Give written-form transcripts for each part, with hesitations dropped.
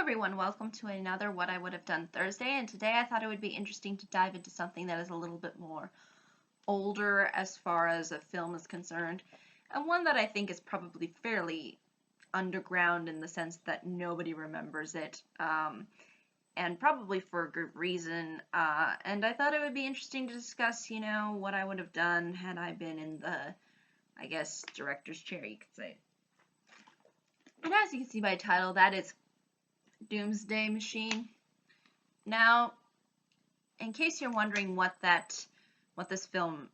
Everyone, welcome to another What I Would Have Done Thursday, and today I thought it would be interesting to dive into something that is a little bit more older as far as a film is concerned, and one that I think is probably fairly underground in the sense that nobody remembers it, and probably for a good reason, and I thought it would be interesting to discuss, what I would have done had I been in the, I guess, director's chair, you could say. And as you can see by title, that is Doomsday Machine. Now, in case you're wondering what this film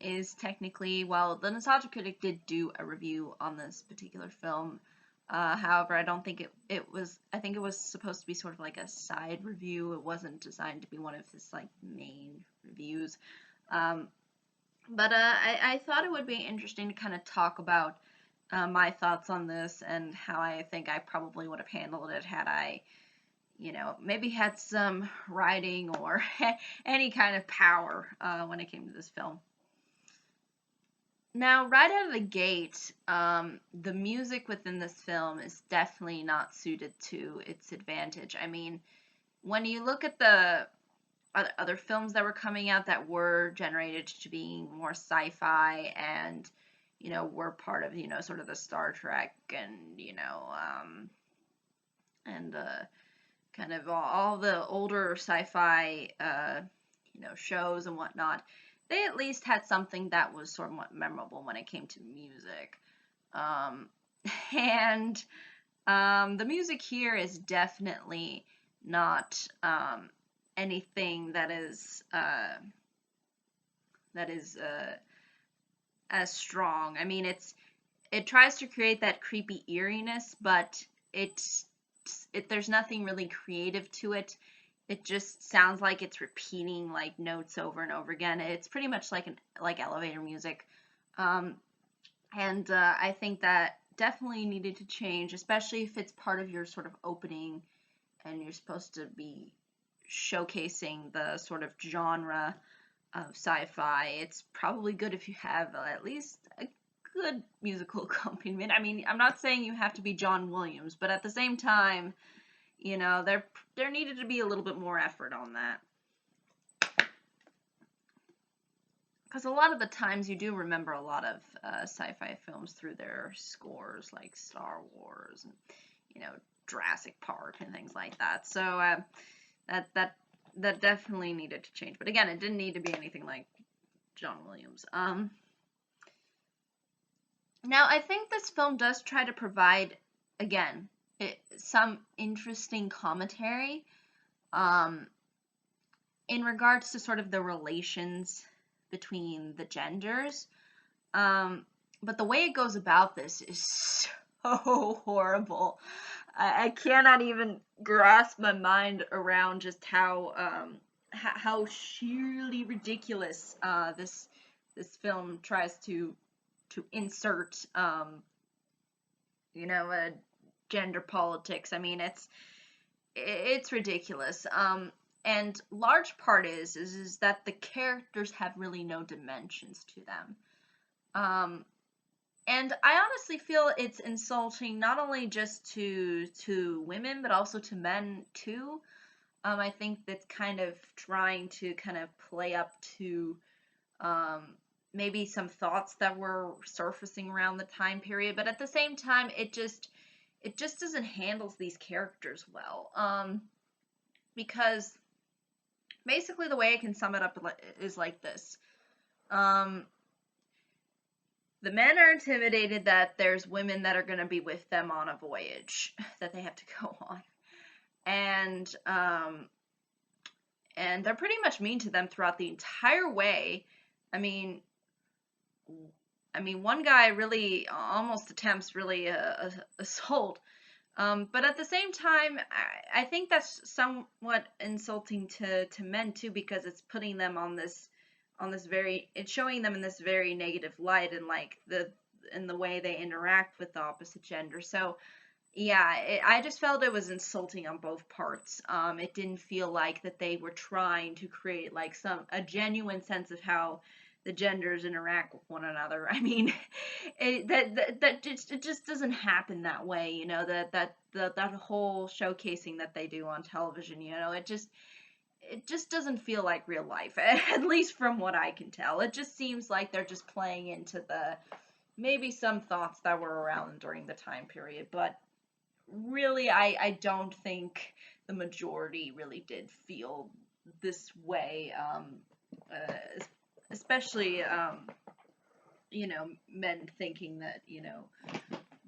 is technically, well, the Nostalgia Critic did do a review on this particular film. However, I don't think I think it was supposed to be sort of like a side review. It wasn't designed to be one of his like main reviews. But I thought it would be interesting to kind of talk about my thoughts on this and how I think I probably would have handled it had I, maybe had some writing or any kind of power when it came to this film. Now, right out of the gate, the music within this film is definitely not suited to its advantage. I mean, when you look at the other films that were coming out that were generated to being more sci-fi and were part of, sort of the Star Trek and, and kind of all the older sci-fi, shows and whatnot, they at least had something that was somewhat memorable when it came to music. And the music here is definitely not anything that is as strong. I mean, it tries to create that creepy eeriness, but there's nothing really creative to it. It just sounds like it's repeating like notes over and over again. It's pretty much like elevator music, and I think that definitely needed to change, especially if it's part of your sort of opening, and you're supposed to be showcasing the sort of genre of sci-fi. It's probably good if you have at least a good musical accompaniment. I mean, I'm not saying you have to be John Williams, but at the same time, there needed to be a little bit more effort on that. Because a lot of the times you do remember a lot of sci-fi films through their scores, like Star Wars and, Jurassic Park and things like that. So that definitely needed to change. But again, it didn't need to be anything like John Williams. Now, I think this film does try to provide, again, some interesting commentary in regards to sort of the relations between the genders. But the way it goes about this is so horrible. I cannot even grasp my mind around just how sheerly ridiculous this film tries to insert gender politics. I mean, it's ridiculous. And large part is that the characters have really no dimensions to them. And I honestly feel it's insulting not only just to women, but also to men too. I think that's kind of trying to kind of play up to maybe some thoughts that were surfacing around the time period, but at the same time, it just doesn't handle these characters well. Because basically the way I can sum it up is like this. The men are intimidated that there's women that are going to be with them on a voyage that they have to go on. And they're pretty much mean to them throughout the entire way. I mean, one guy really almost attempts really assault. But at the same time, I think that's somewhat insulting to men too, because it's putting them it's showing them in this very negative light, and like in the way they interact with the opposite gender. So yeah, I just felt it was insulting on both parts. It didn't feel like that they were trying to create like a genuine sense of how the genders interact with one another. I mean, it just doesn't happen that way, you know, that whole showcasing that they do on television, you know, it just doesn't feel like real life, at least from what I can tell. It just seems like they're just playing into the maybe some thoughts that were around during the time period, but really, I don't think the majority really did feel this way, uh, especially, you know, men thinking that, you know,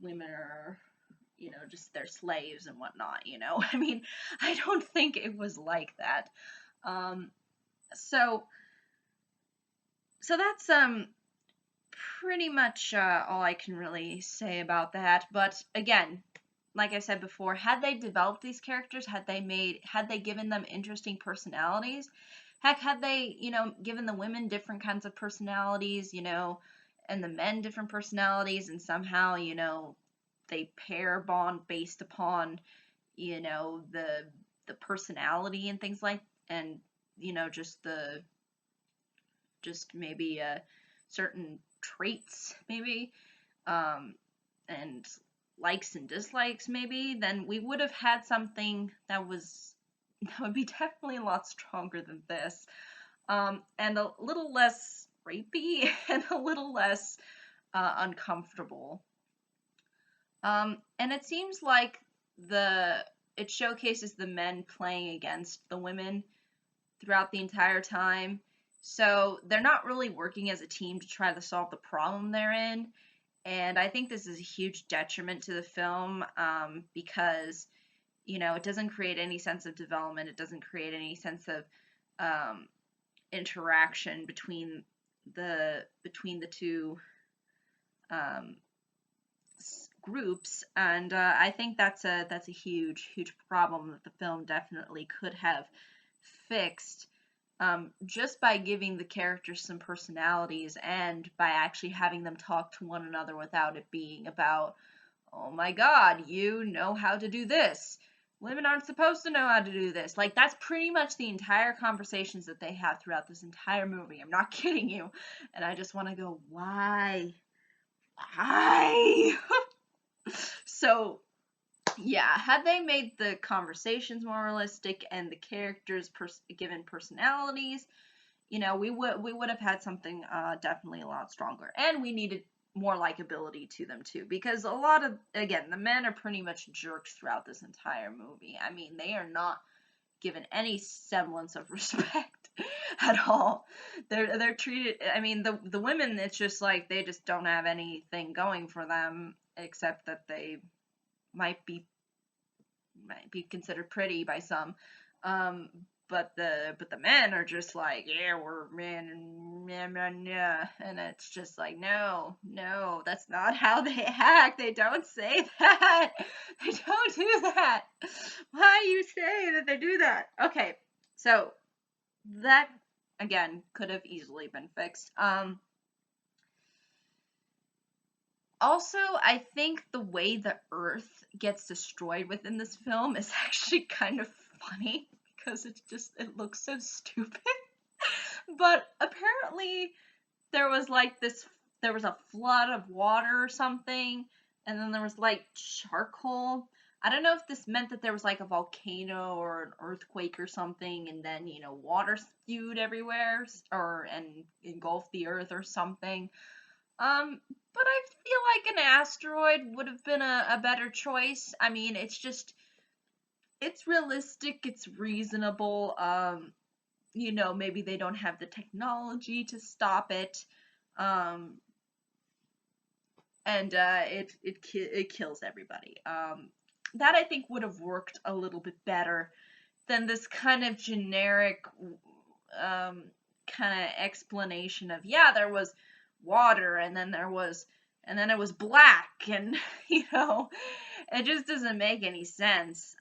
women are, you know, just their slaves and whatnot, you know. I mean, I don't think it was like that. Um, so, so that's, pretty much all I can really say about that. But again, like I said before, had they developed these characters, had they given them interesting personalities, heck, had they, you know, given the women different kinds of personalities, you know, and the men different personalities, and somehow, you know, they pair bond based upon, you know, the personality and things like, and you know, just maybe certain traits, maybe, um, and likes and dislikes, maybe, then we would have had something that would be definitely a lot stronger than this, and a little less rapey and a little less uncomfortable. And it seems like it showcases the men playing against the women throughout the entire time. So they're not really working as a team to try to solve the problem they're in. And I think this is a huge detriment to the film, because, you know, it doesn't create any sense of development. It doesn't create any sense of um, interaction between the two um, groups, and I think that's a huge problem that the film definitely could have fixed, just by giving the characters some personalities and by actually having them talk to one another without it being about, oh my god, you know how to do this. Women aren't supposed to know how to do this. Like, that's pretty much the entire conversations that they have throughout this entire movie. I'm not kidding you. And I just want to go, why? Why? So, yeah, had they made the conversations more realistic and the characters given personalities, you know, we would have had something definitely a lot stronger, and we needed more likability to them too, because a lot of, again, the men are pretty much jerks throughout this entire movie. I mean, they are not given any semblance of respect at all. They're treated. I mean, the women, it's just like they just don't have anything going for them except that they might be considered pretty by some. Um, but the men are just like, yeah, we're men and yeah, and it's just like, no, that's not how they act. They don't say that. They don't do that. Why do you say that they do that? Okay, so that again could have easily been fixed. Also, I think the way the Earth gets destroyed within this film is actually kind of funny because it looks so stupid. But apparently there was a flood of water or something, and then there was like charcoal. I don't know if this meant that there was like a volcano or an earthquake or something, and then, you know, water spewed everywhere and engulfed the Earth or something. But I feel like an asteroid would have been a better choice. I mean, it's realistic, it's reasonable. You know, maybe they don't have the technology to stop it. Um, and it kills everybody. That I think would have worked a little bit better than this kind of generic kind of explanation of, yeah, there was water and then it was black, and you know, it just doesn't make any sense.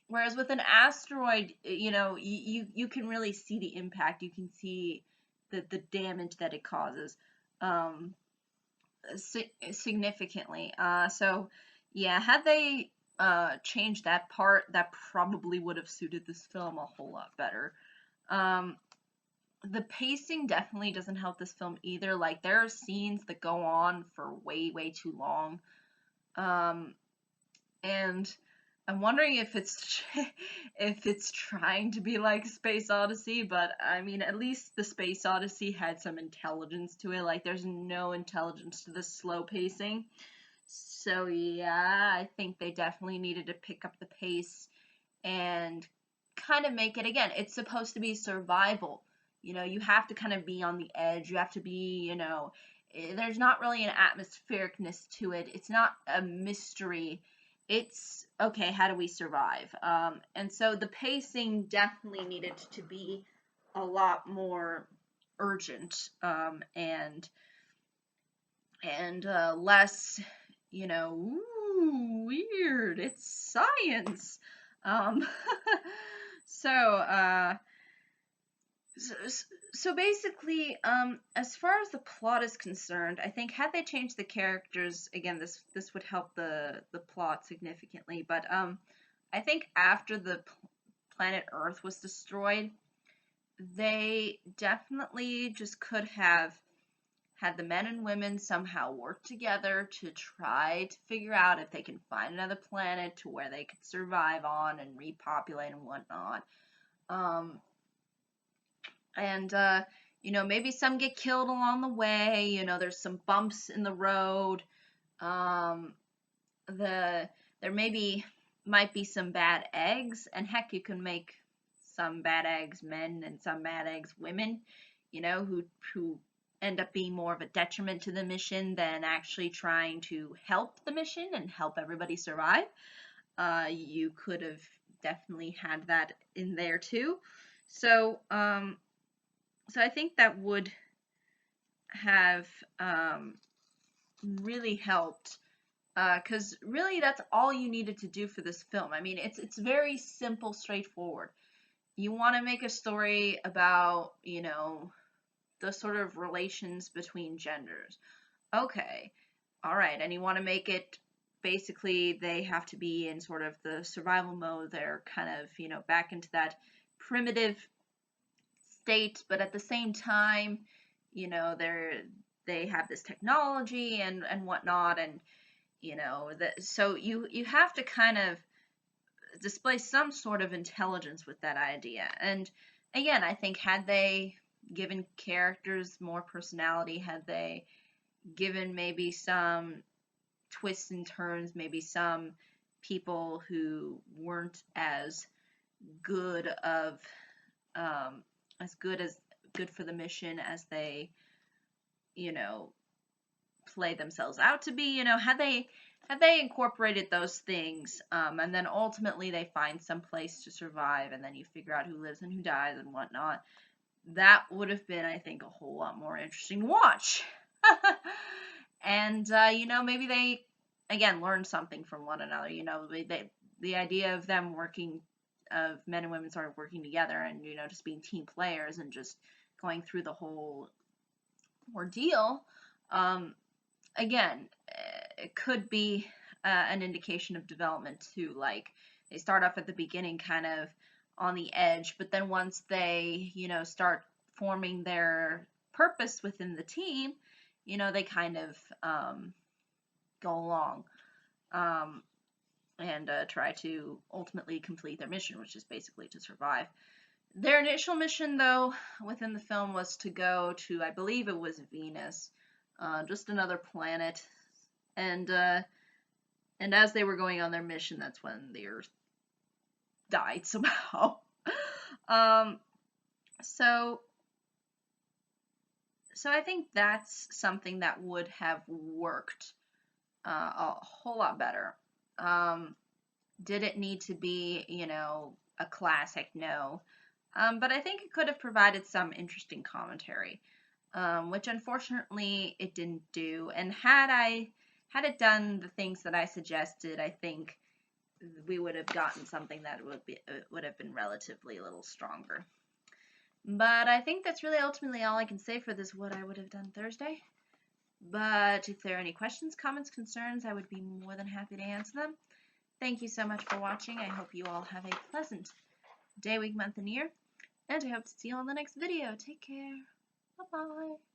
Whereas with an asteroid, you know, you can really see the impact. You can see the damage that it causes, significantly. So yeah, had they changed that part, that probably would have suited this film a whole lot better. Um, the pacing definitely doesn't help this film either. Like, there are scenes that go on for way, way too long. Um, and I'm wondering if it's if it's trying to be like Space Odyssey, but I mean, at least the Space Odyssey had some intelligence to it. Like, there's no intelligence to the slow pacing. So yeah, I think they definitely needed to pick up the pace and kind of make it, again, it's supposed to be survival. You know, you have to kind of be on the edge. You have to be, there's not really an atmosphericness to it. It's not a mystery. It's okay, how do we survive? And so the pacing definitely needed to be a lot more urgent, and less, ooh, weird. It's science. Um, so, so, so basically, as far as the plot is concerned, I think had they changed the characters, again, this would help the plot significantly. But I think after the planet Earth was destroyed, they definitely just could have had the men and women somehow work together to try to figure out if they can find another planet to where they could survive on and repopulate and whatnot. And maybe some get killed along the way. There's some bumps in the road. Um, there might be some bad eggs, and heck, you can make some bad eggs men and some bad eggs women. Who end up being more of a detriment to the mission than actually trying to help the mission and help everybody survive. You could have definitely had that in there too. So I think that would have really helped, because really that's all you needed to do for this film. I mean, it's very simple, straightforward. You want to make a story about, the sort of relations between genders. Okay, all right, and you want to make it basically they have to be in sort of the survival mode. They're kind of, back into that primitive state, but at the same time, they have this technology and whatnot, and so you have to kind of display some sort of intelligence with that idea. And again, I think had they given characters more personality, had they given maybe some twists and turns, maybe some people who weren't good of as good for the mission as they, you know, play themselves out to be, had they incorporated those things, and then ultimately they find some place to survive, and then you figure out who lives and who dies and whatnot, that would have been, I think, a whole lot more interesting to watch. And maybe they again learn something from one another. The idea of them working, of men and women started working together, and just being team players and just going through the whole ordeal. Again, it could be an indication of development too. Like, they start off at the beginning kind of on the edge, but then once they start forming their purpose within the team, they kind of go along, and try to ultimately complete their mission, which is basically to survive. Their initial mission, though, within the film was to go to, I believe it was Venus, just another planet, and as they were going on their mission, that's when the Earth died somehow. So I think that's something that would have worked a whole lot better. Did it need to be, a classic? No. But I think it could have provided some interesting commentary, which unfortunately it didn't do. And had it done the things that I suggested, I think we would have gotten something that would have been relatively a little stronger. But I think that's really ultimately all I can say for this What I Would Have Done Thursday. But if there are any questions, comments, concerns, I would be more than happy to answer them. Thank you so much for watching. I hope you all have a pleasant day, week, month, and year. and I hope to see you on the next video. Take care. Bye-bye.